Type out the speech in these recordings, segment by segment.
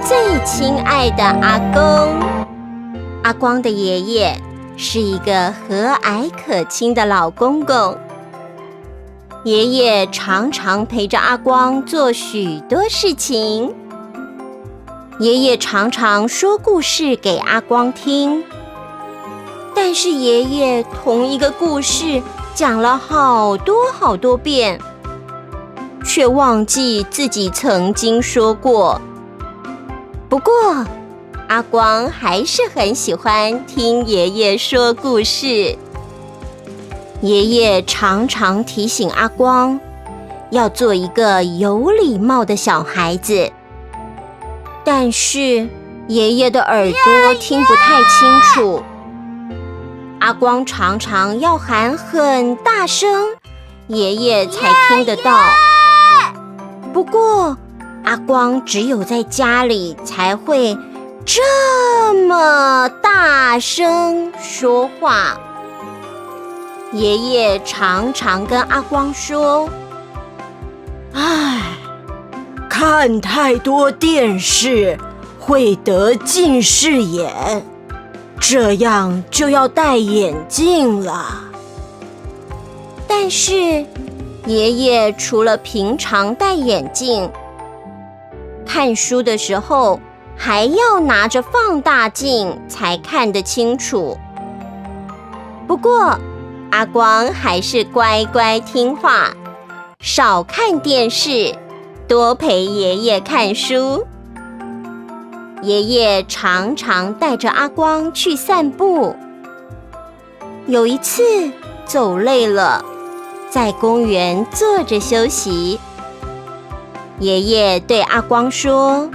最亲爱的阿公，阿光的爷爷是一个和蔼可亲的老公公。爷爷常常陪着阿光做许多事情。爷爷常常说故事给阿光听，但是爷爷同一个故事讲了好多遍，却忘记自己曾经说过。不过，阿光还是很喜欢听爷爷说故事。爷爷常常提醒阿光，要做一个有礼貌的小孩子。但是，爷爷的耳朵听不太清楚。阿光常常要喊很大声，爷爷才听得到。不过，阿光只有在家里才会这么大声说话。爷爷常常跟阿光说：“唉，看太多电视会得近视眼，这样就要戴眼镜了。”但是，爷爷除了平常戴眼镜，看书的时候还要拿着放大镜才看得清楚。不过，阿光还是乖乖听话，少看电视，多陪爷爷看书。爷爷常常带着阿光去散步。有一次走累了，在公园坐着休息。爷爷对阿光说：“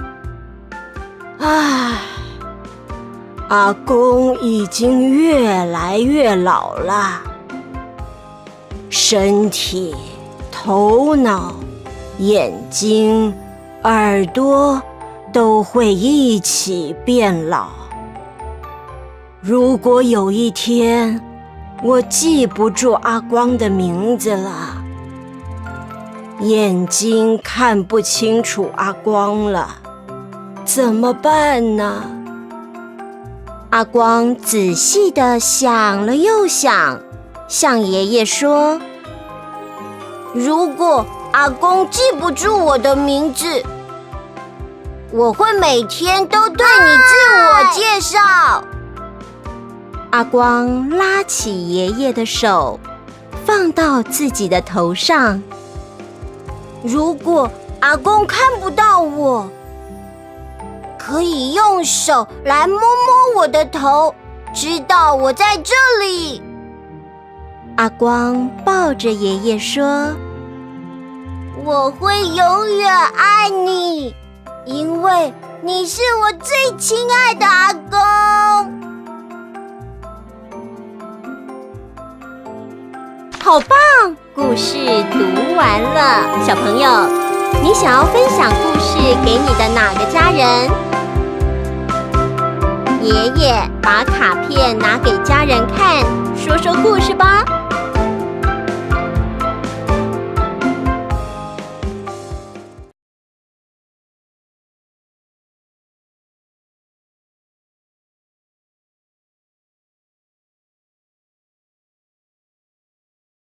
唉，阿公已经越来越老了，身体、头脑、眼睛、耳朵都会一起变老。如果有一天我记不住阿光的名字了，眼睛看不清楚阿光了，怎么办呢？”阿光仔细地想了又想，向爷爷说：“如果阿公记不住我的名字，我会每天都对你自我介绍。”阿光拉起爷爷的手，放到自己的头上。如果阿公看不到我，可以用手来摸摸我的头，知道我在这里。阿光抱着爷爷说：“我会永远爱你，因为你是我最亲爱的阿公。”好棒！故事读完了，小朋友，你想要分享故事给你的哪个家人？爷爷把卡片拿给家人看，说说故事吧。